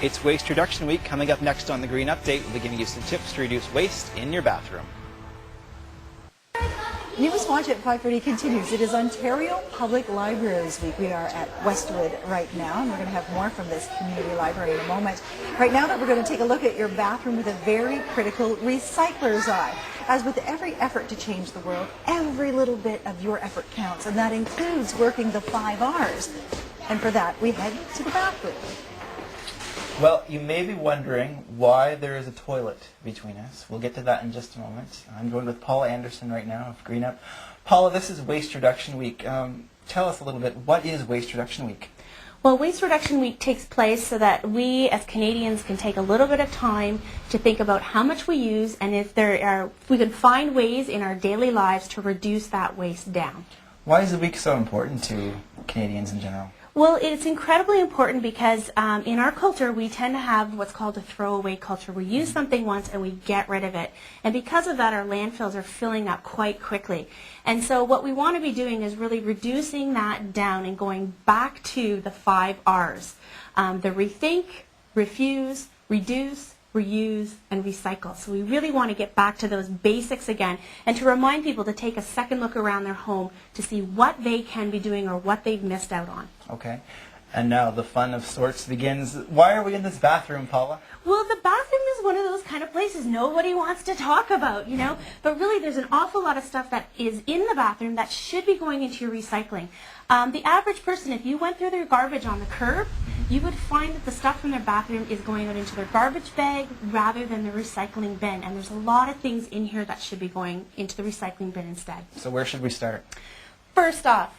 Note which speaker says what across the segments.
Speaker 1: It's Waste Reduction Week. Coming up next on the Green Update, we'll be giving you some tips to reduce waste in your bathroom.
Speaker 2: News Watch at 5:30 continues. It is Ontario Public Libraries Week. We are at Westwood right now, and we're going to have more from this community library in a moment. Right now, that we're going to take a look at your bathroom with a very critical recycler's eye. As with every effort to change the world, every little bit of your effort counts, and that includes working the 5 R's. And for that, we head to the bathroom.
Speaker 1: Well, you may be wondering why there is a toilet between us. We'll get to that in just a moment. I'm joined with Paula Anderson right now of Green Up. Paula, this is Waste Reduction Week. Tell us a little bit, what is Waste Reduction Week?
Speaker 3: Well, Waste Reduction Week takes place so that we as Canadians can take a little bit of time to think about how much we use and if we can find ways in our daily lives to reduce that waste down.
Speaker 1: Why is the week so important to Canadians in general?
Speaker 3: Well, it's incredibly important because in our culture we tend to have what's called a throwaway culture. We use something once and we get rid of it. And because of that, our landfills are filling up quite quickly. And so what we want to be doing is really reducing that down and going back to the 5 R's. The rethink, refuse, reduce, reuse, and recycle. So we really want to get back to those basics again and to remind people to take a second look around their home to see what they can be doing or what they've missed out on.
Speaker 1: Okay. And now the fun of sorts begins. Why are we in this bathroom, Paula?
Speaker 3: Well, the bathroom is one of those kind of places nobody wants to talk about, you know. But really, there's an awful lot of stuff that is in the bathroom that should be going into your recycling. The average person, if you went through their garbage on the curb, you would find that the stuff from their bathroom is going out into their garbage bag rather than the recycling bin. And there's a lot of things in here that should be going into the recycling bin instead.
Speaker 1: So where should we start?
Speaker 3: First off,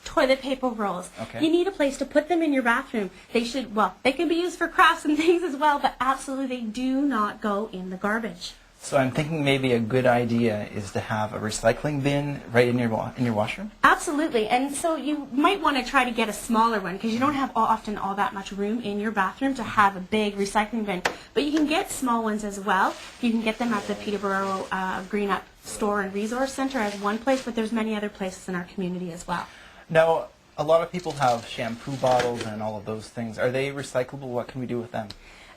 Speaker 3: toilet paper rolls.
Speaker 1: Okay.
Speaker 3: You need a place to put them in your bathroom. They should, well, they can be used for crafts and things as well, but absolutely they do not go in the garbage.
Speaker 1: So I'm thinking maybe a good idea is to have a recycling bin right in your washroom?
Speaker 3: Absolutely, and so you might want to try to get a smaller one because you don't have often all that much room in your bathroom to have a big recycling bin. But you can get small ones as well. You can get them at the Peterborough Green Up Store and Resource Center as one place, but there's many other places in our community as well.
Speaker 1: Now, a lot of people have shampoo bottles and all of those things. Are they recyclable? What can we do with them?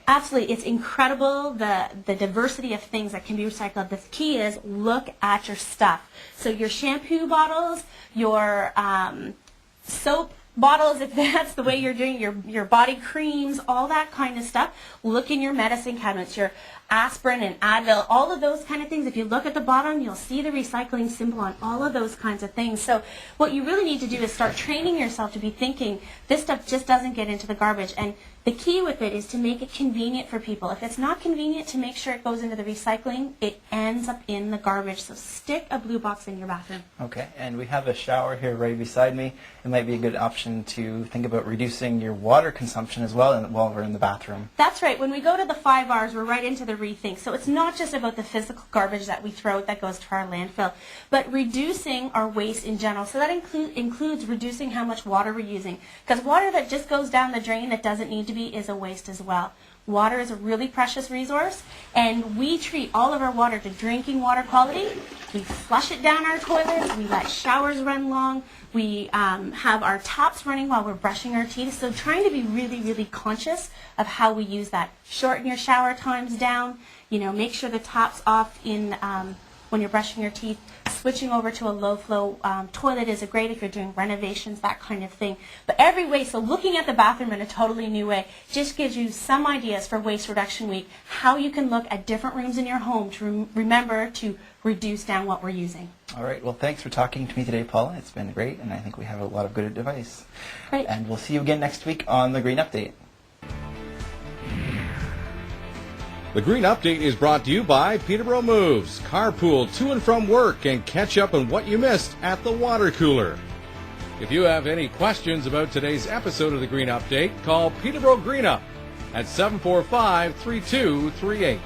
Speaker 3: Absolutely. It's incredible, the diversity of things that can be recycled. The key is look at your stuff. So your shampoo bottles, your soap bottles, if that's the way you're doing your body creams, all that kind of stuff. Look in your medicine cabinets, your aspirin and Advil, all of those kind of things. If you look at the bottom, you'll see the recycling symbol on all of those kinds of things. So what you really need to do is start training yourself to be thinking, this stuff just doesn't get into the garbage. And the key with it is to make it convenient for people. If it's not convenient to make sure it goes into the recycling, it ends up in the garbage. So stick a blue box in your bathroom.
Speaker 1: Okay, and we have a shower here right beside me. It might be a good option to think about reducing your water consumption as well while we're in the bathroom.
Speaker 3: That's right. When we go to the 5 R's, we're right into the rethink. So it's not just about the physical garbage that we throw out that goes to our landfill, but reducing our waste in general. So that includes reducing how much water we're using. Because water that just goes down the drain that doesn't need to be is a waste as well. Water is a really precious resource, and we treat all of our water to drinking water quality. We flush it down our toilets, we let showers run long, we have our taps running while we're brushing our teeth. So trying to be really, really conscious of how we use that. Shorten your shower times down, you know, make sure the tap's off in when you're brushing your teeth. Switching over to a low-flow toilet is great if you're doing renovations, that kind of thing. But every way, so looking at the bathroom in a totally new way just gives you some ideas for Waste Reduction Week, how you can look at different rooms in your home to remember to reduce down what we're using.
Speaker 1: All right, well, thanks for talking to me today, Paula. It's been great, and I think we have a lot of good advice.
Speaker 3: Great.
Speaker 1: And we'll see you again next week on The Green Update.
Speaker 4: The Green Update is brought to you by Peterborough Moves. Carpool to and from work and catch up on what you missed at the water cooler. If you have any questions about today's episode of The Green Update, call Peterborough Green Up at 745-3238.